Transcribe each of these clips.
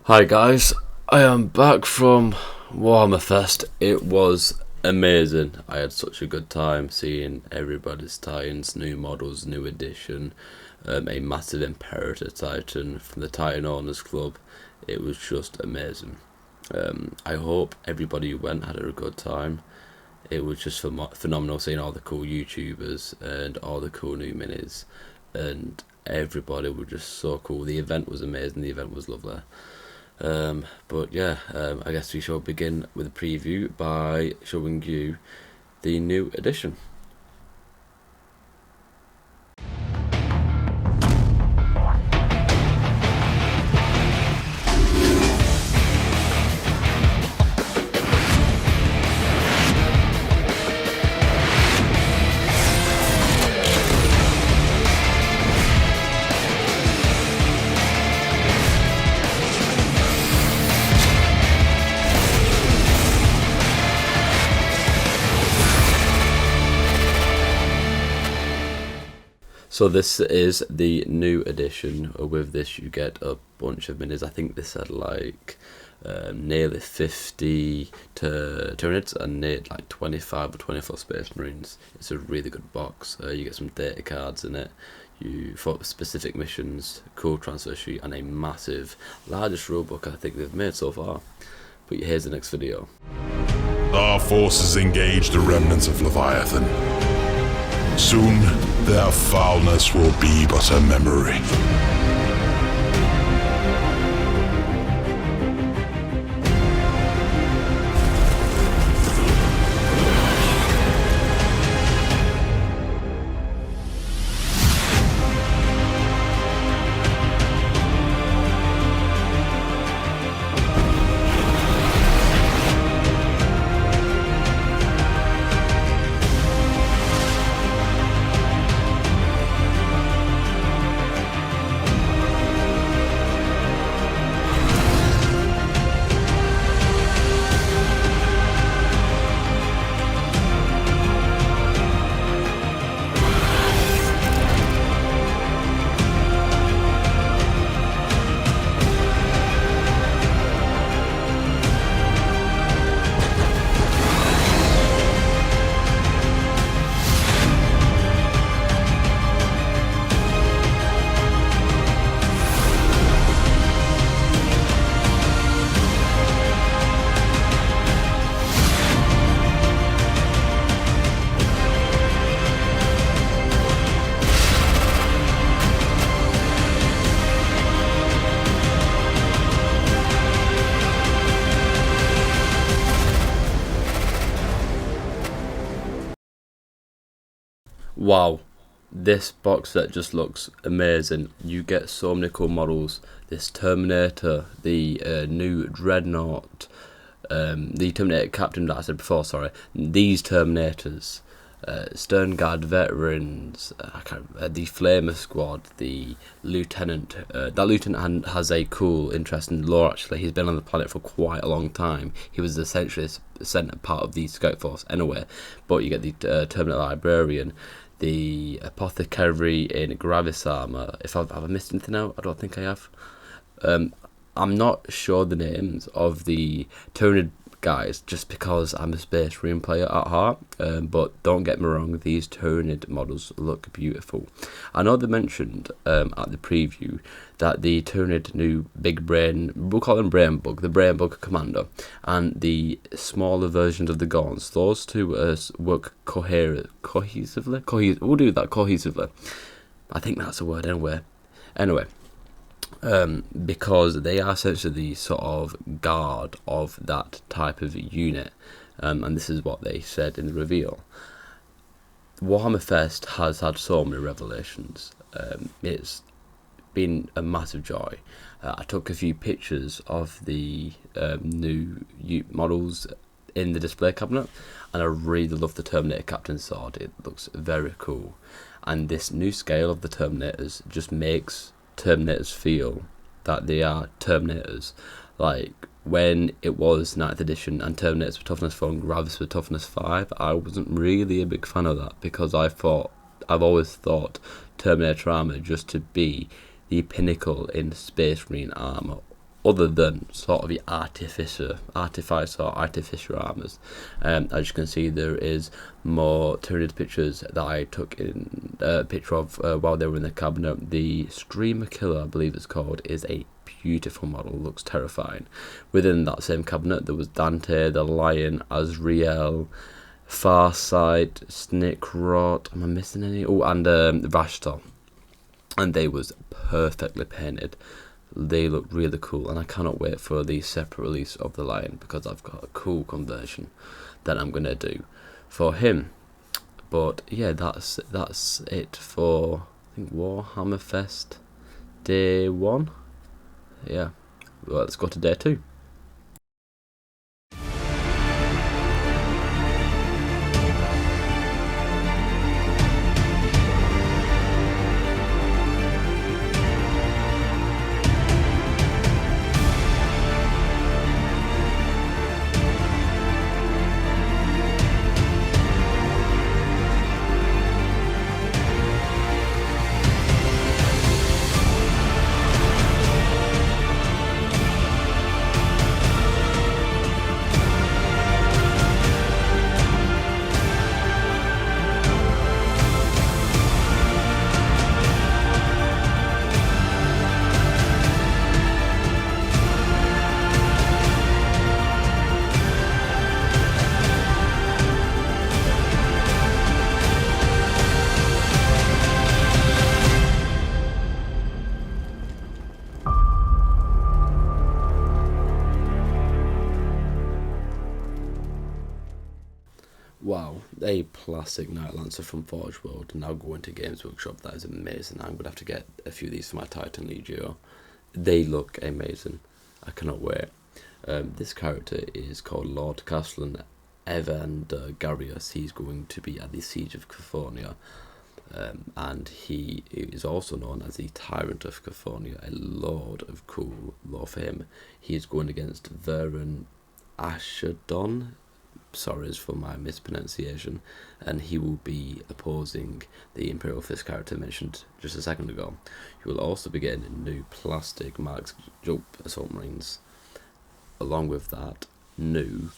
Hi guys, I am back from Warhammer Fest. It was amazing. I had such a good time seeing everybody's Titans, new models, new edition, a massive Imperator Titan from the Titan Owners Club. It was just amazing. I hope everybody who went had a good time. It was just phenomenal seeing all the cool YouTubers and all the cool new minis, and everybody was just so cool. The event was amazing. The event was lovely. I guess we shall begin with a preview by showing you the new edition. So this is the new edition. With this you get a bunch of minis. I think this had nearly 50 Tyranids and nearly 25 or 24 Space Marines. It's a really good box. You get some data cards in it. You for specific missions, cool transfer sheet, and a massive, largest rulebook I think they've made so far. But here's the next video. Our forces engage the remnants of Leviathan. Soon, their foulness will be but a memory. Wow, this box set just looks amazing. You get so many cool models. This Terminator, the new Dreadnought, the Terminator Captain that I said before, sorry. These Terminators, Stern Guard Veterans, the Flamer Squad, the Lieutenant. That Lieutenant has a cool, interesting lore actually. He's been on the planet for quite a long time. He was essentially a centre part of the Scout Force anyway. But you get the Terminator Librarian, the Apothecary in Gravis armor. Have I missed anything out? I don't think I have. I'm not sure the names of the Tyranid guys just because I'm a Space Marine player at heart, but don't get me wrong, these Tyranid models look beautiful. I know they mentioned at the preview that the Tyranid new big brain, we'll call them Brain Bug, the Brain Bug Commander, and the smaller versions of the Gaunts, those two work cohesively. We'll do that cohesively. I think that's a word anyway. Because they are essentially the sort of guard of that type of unit, and this is what they said in the reveal. Warhammer Fest has had so many revelations. It's been a massive joy. I took a few pictures of the new models in the display cabinet, and I really love the Terminator Captain Sword. It looks very cool, and this new scale of the Terminators just makes Terminators feel that they are Terminators. Like when it was 9th edition and Terminators were toughness 4 and Gravis were toughness 5, I wasn't really a big fan of that because I've always thought Terminator armor just to be the pinnacle in Space Marine armor other than sort of the artificer armors. As you can see, there is more Tyranid pictures that I took in a picture of while they were in the cabinet. The Screamer Killer, I believe it's called, is a beautiful model, looks terrifying. Within that same cabinet there was Dante, the Lion, Azrael, Farsight, Snickrot, am I missing any? Oh, and Vashtor. And they was perfectly painted. They look really cool, and I cannot wait for the separate release of the Lion, because I've got a cool conversion that I'm gonna do for him. But yeah, that's it for, I think, Warhammer Fest Day 1. Yeah, well, let's go to Day 2. Wow, a plastic Night Lancer from Forge World, now going to Games Workshop. That is amazing. I'm going to have to get a few of these for my Titan Legio. They look amazing. I cannot wait. This character is called Lord Castellan Evander Garius. He's going to be at the Siege of California. And he is also known as the Tyrant of California, a Lord of cool lore for him. He is going against Varen Ashadon. Sorry for my mispronunciation, and he will be opposing the Imperial Fist character mentioned just a second ago. He will also be getting new plastic Mark Jump Assault Marines. Along with that, new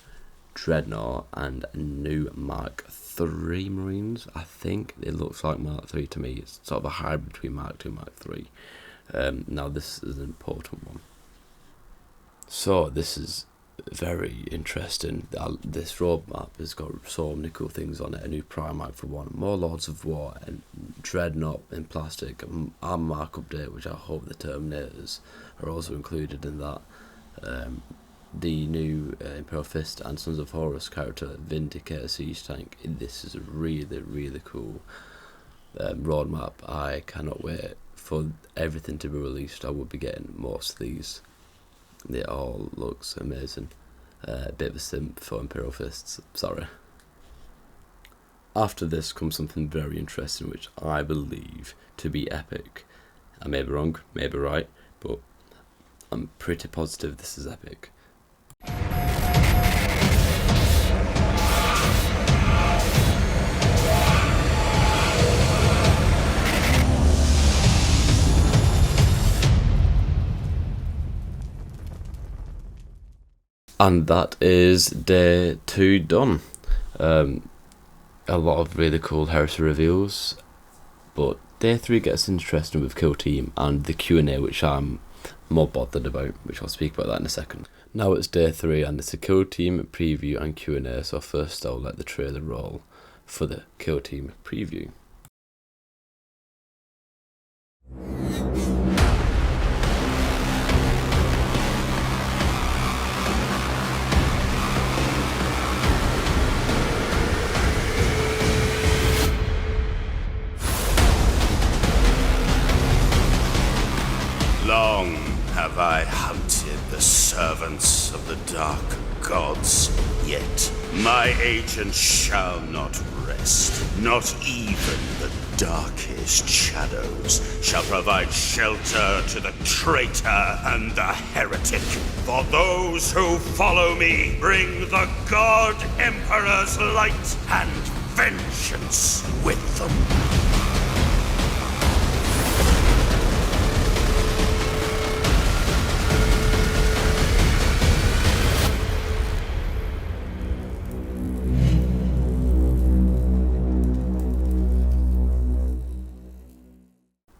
Dreadnought and new Mark III Marines. I think it looks like Mark III to me. It's sort of a hybrid between Mark II and Mark III. Now this is an important one. So this is very interesting. This roadmap has got so many cool things on it. A new Primarch for one, more Lords of War, and Dreadnought in plastic, a Mark update, which I hope the Terminators are also included in that. The new Imperial Fist and Sons of Horus character, Vindicator Siege Tank. This is a really, really cool roadmap. I cannot wait for everything to be released. I will be getting most of these. It all looks amazing. A bit of a simp for Imperial Fists, sorry. After this comes something very interesting, which I believe to be epic. I may be wrong, may be right, but I'm pretty positive this is epic. And that is Day 2 done. A lot of really cool heresy reveals, but Day 3 gets interesting with Kill Team and the Q&A, which I'm more bothered about, which I'll speak about that in a second. Now it's Day 3 and it's a Kill Team preview and Q&A, so first I'll let the trailer roll for the Kill Team preview. Long have I hunted the servants of the dark gods, yet my agents shall not rest. Not even the darkest shadows shall provide shelter to the traitor and the heretic. For those who follow me bring the God Emperor's light and vengeance with them.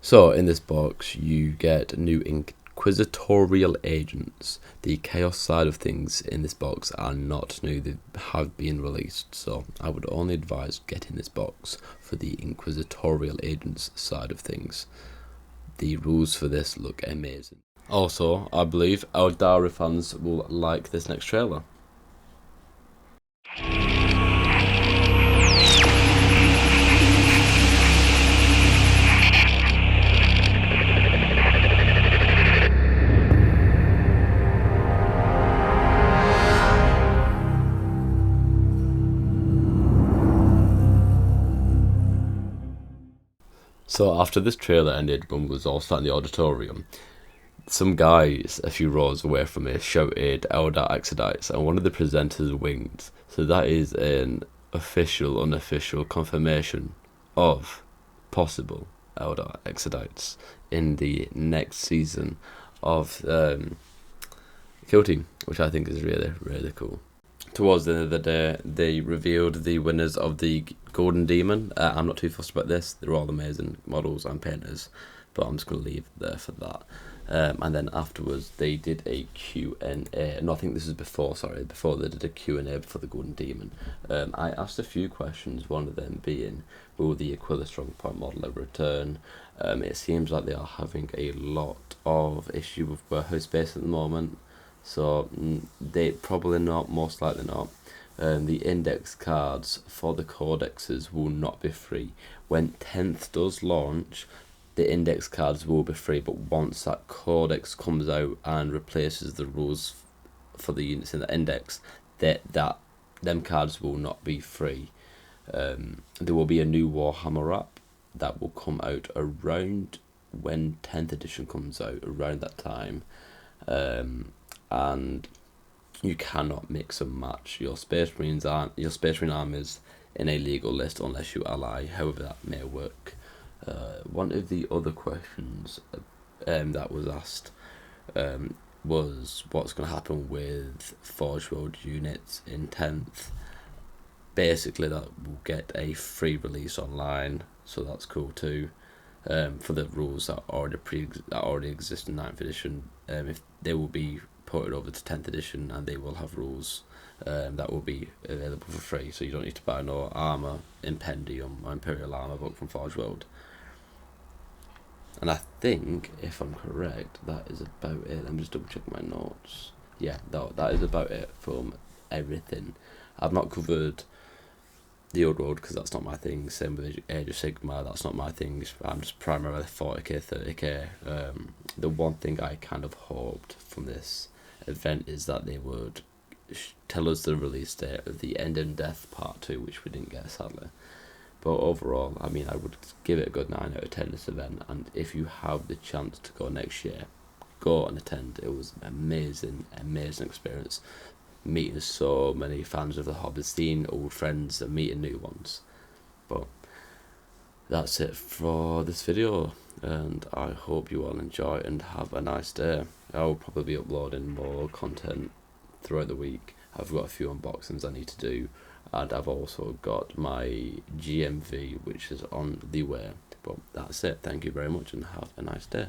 So in this box you get new inquisitorial agents. The chaos side of things in this box are not new, they have been released, so I would only advise getting this box for the inquisitorial agents side of things. The rules for this look amazing. Also, I believe our Eldari fans will like this next trailer. So after this trailer ended, when we was all sat in the auditorium, some guys a few rows away from me shouted Eldar Exodites, and one of the presenters winked. So that is an official, unofficial confirmation of possible Eldar Exodites in the next season of Kill Team, which I think is really, really cool. Towards the end of the day, they revealed the winners of the Golden Demon. I'm not too fussed about this. They're all amazing models and painters, but I'm just going to leave it there for that. And then afterwards, they did a Q&A. No, I think this is before they did a Q&A before the Golden Demon. I asked a few questions, one of them being, will the Aquila Strong Point model ever return? It seems like they are having a lot of issue with warehouse space at the moment. So they probably not, most likely not. The index cards for the codexes will not be free. When 10th does launch, the index cards will be free, but once that codex comes out and replaces the rules for the units in the index, them cards will not be free. There will be a new Warhammer app that will come out around when 10th edition comes out, around that time. And you cannot mix and match your Space Marine armies in a legal list unless you ally. However that may work. One of the other questions that was asked was what's going to happen with Forge World units in 10th. Basically that will get a free release online, so that's cool too. For the rules that already exist in 9th edition, if they will be ported over to 10th edition, and they will have rules that will be available for free, so you don't need to buy no armour, Impendium or Imperial Armour book from Forge World. And I think, if I'm correct, that is about it. Let me just double check my notes. Yeah, that is about it from everything. I've not covered the Old Road because that's not my thing. Same with Age of Sigmar, that's not my thing. I'm just primarily 40k, 30k. The one thing I kind of hoped from this event is that they would tell us the release date of the End and Death Part 2, which we didn't get, sadly. But overall, I mean, I would give it a good 9 out of 10 this event, and if you have the chance to go next year, go and attend. It was an amazing experience. Meeting so many fans of the hobby, seeing old friends and meeting new ones. But that's it for this video, and I hope you all enjoy and have a nice day. I will probably be uploading more content throughout the week. I've got a few unboxings I need to do, and I've also got my GMV which is on the way. But that's it. Thank you very much and have a nice day.